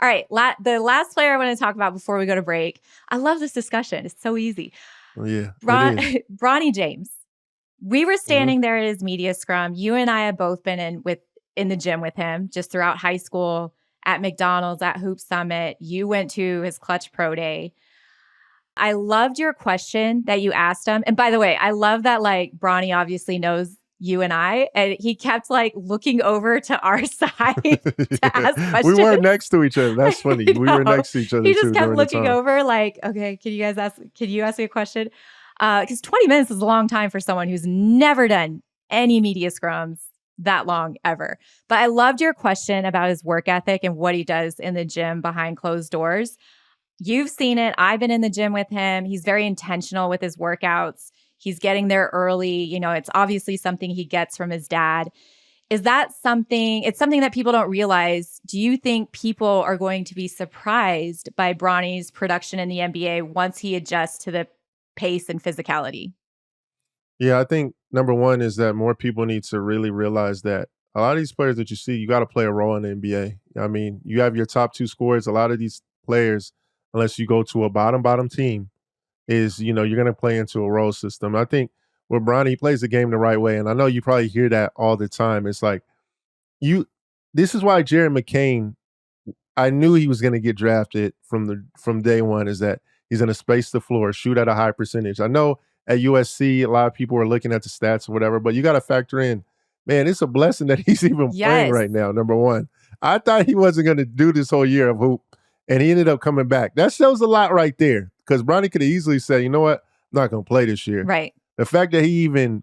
All right. The last player I want to talk about before we go to break. I love this discussion. It's so easy. Oh, yeah, it is. Bronny James. We were Mhm. standing there at his media scrum. You and I have both been in the gym with him just throughout high school, at McDonald's, at Hoop Summit. You went to his Clutch Pro Day. I loved your question that you asked him. And by the way, I love that like Bronny obviously knows you and I, and he kept like looking over to our side to ask We questions. were next to each other. That's funny. We were next to each other He just too kept during the looking time. over like, okay, can you ask me a question? Because 20 minutes is a long time for someone who's never done any media scrums that long ever. But I loved your question about his work ethic and what he does in the gym behind closed doors. You've seen it. I've been in the gym with him. He's very intentional with his workouts. He's getting there early. You know, it's obviously something he gets from his dad. Is that something, it's something that people don't realize. Do you think people are going to be surprised by Bronny's production in the NBA once he adjusts to the pace and physicality? Yeah, I think number one is that more people need to really realize that a lot of these players that you see, you got to play a role in the NBA. I mean, you have your top two scorers. A lot of these players, unless you go to a bottom team, is you're going to play into a role system. I think with Bronny, he plays the game the right way, and I know you probably hear that all the time. It's like you. This is why Jared McCain. I knew he was going to get drafted from day one. Is that he's going to space the floor, shoot at a high percentage. I know at USC, a lot of people are looking at the stats or whatever, but you got to factor in, man, it's a blessing that he's even playing right now. Number one, I thought he wasn't going to do this whole year of hoop, and he ended up coming back. That shows a lot right there, because Bronny could have easily said, you know what, I'm not going to play this year. Right. The fact that he even,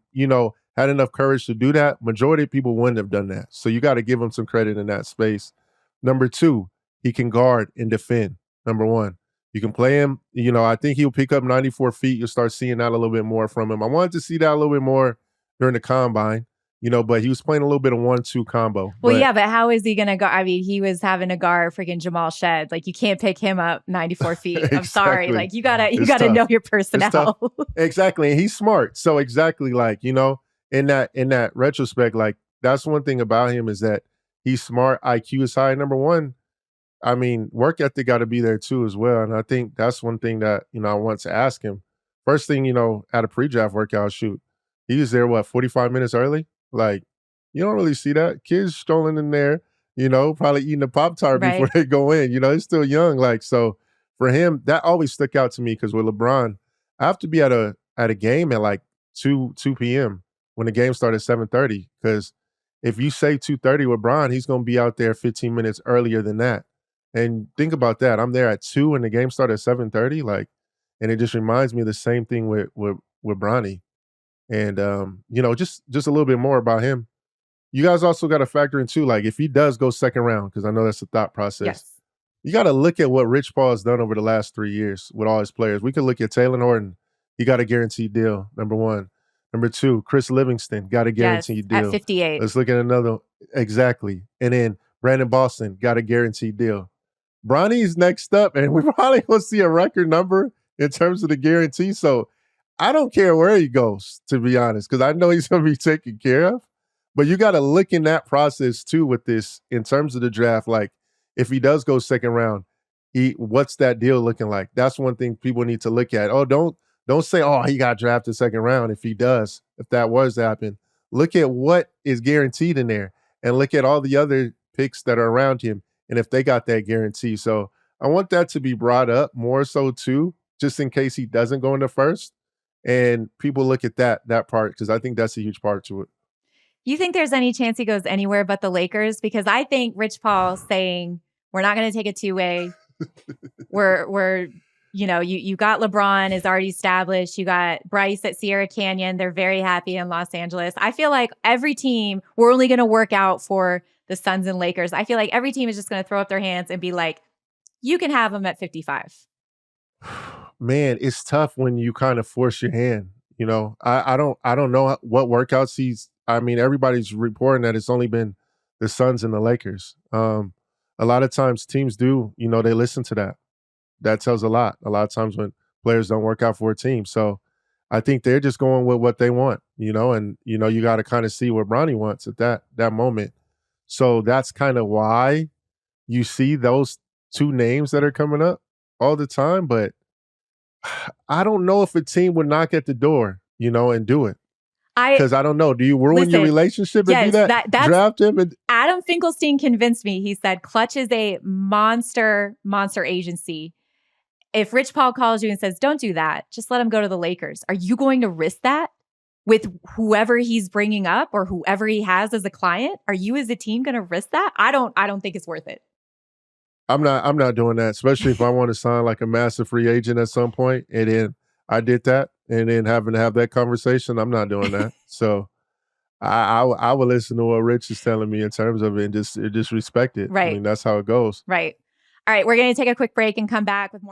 had enough courage to do that, majority of people wouldn't have done that. So you got to give him some credit in that space. Number two, he can guard and defend. Number one, you can play him. I think he'll pick up 94 feet. You'll start seeing that a little bit more from him. I wanted to see that a little bit more during the combine, but he was playing a little bit of 1-2 combo. Well, yeah, but how is he going to go? I mean, he was having to guard freaking Jamal Shed. Like, you can't pick him up 94 feet. I'm Exactly. sorry. Like, you gotta know your personnel. Exactly. And he's smart. So exactly, like, in that retrospect, like, that's one thing about him is that he's smart. IQ is high. Number one, I mean, work ethic got to be there too as well. And I think that's one thing that, I want to ask him. First thing, at a pre-draft workout shoot, he was there, 45 minutes early? Like, you don't really see that. Kids strolling in there, probably eating a Pop-Tart before they go in. He's still young. Like, so for him, that always stuck out to me, because with LeBron, I have to be at a game at like 2 p.m. when the game started at 7:30. Because if you say 2:30 with Bron, he's going to be out there 15 minutes earlier than that. And think about that. I'm there at 2 and the game started at 7:30. Like, and it just reminds me of the same thing with Bronny. And just a little bit more about him. You guys also got to factor in too, like, if he does go second round, because I know that's the thought process. Yes. You got to look at what Rich Paul has done over the last 3 years with all his players. We could look at Taylor Horton. He got a guaranteed deal, number one. Number two, Chris Livingston got a guaranteed deal. At 58. Let's look at another. Exactly. And then Brandon Boston got a guaranteed deal. Bronny's next up, and we probably will see a record number in terms of the guarantee. So I don't care where he goes, to be honest, because I know he's going to be taken care of. But you got to look in that process too with this in terms of the draft. Like, if he does go second round, what's that deal looking like? That's one thing people need to look at. Oh, don't say, oh, he got drafted second round. If he does, if that was to happen, look at what is guaranteed in there, and look at all the other picks that are around him, and if they got that guarantee. So I want that to be brought up more so too, just in case he doesn't go in the first, and people look at that part, because I think that's a huge part to it. You think there's any chance he goes anywhere but the Lakers? Because I think Rich Paul saying, we're not going to take a two-way. we're you got LeBron is already established. You got Bryce at Sierra Canyon. They're very happy in Los Angeles. I feel like every team, we're only going to work out for the Suns and Lakers. I feel like every team is just going to throw up their hands and be like, you can have them at 55. Man, it's tough when you kind of force your hand. I don't know what workouts everybody's reporting that it's only been the Suns and the Lakers. A lot of times teams do, they listen to that. That tells a lot. A lot of times when players don't work out for a team. So I think they're just going with what they want, and, you got to kind of see what Bronny wants at that moment. So that's kind of why you see those two names that are coming up all the time, but I don't know if a team would knock at the door, and do it. Because I don't know. Do you ruin your relationship and do that? Draft him and Adam Finkelstein convinced me. He said Clutch is a monster agency. If Rich Paul calls you and says, don't do that, just let him go to the Lakers. Are you going to risk that with whoever he's bringing up or whoever he has as a client? Are you as a team going to risk that? I don't think it's worth it. I'm not doing that, especially if I want to sign like a massive free agent at some point. And then I did that, and then having to have that conversation, I'm not doing that. So I will listen to what Rich is telling me in terms of it and just respect it. Right. I mean, that's how it goes. Right. All right. We're going to take a quick break and come back with more.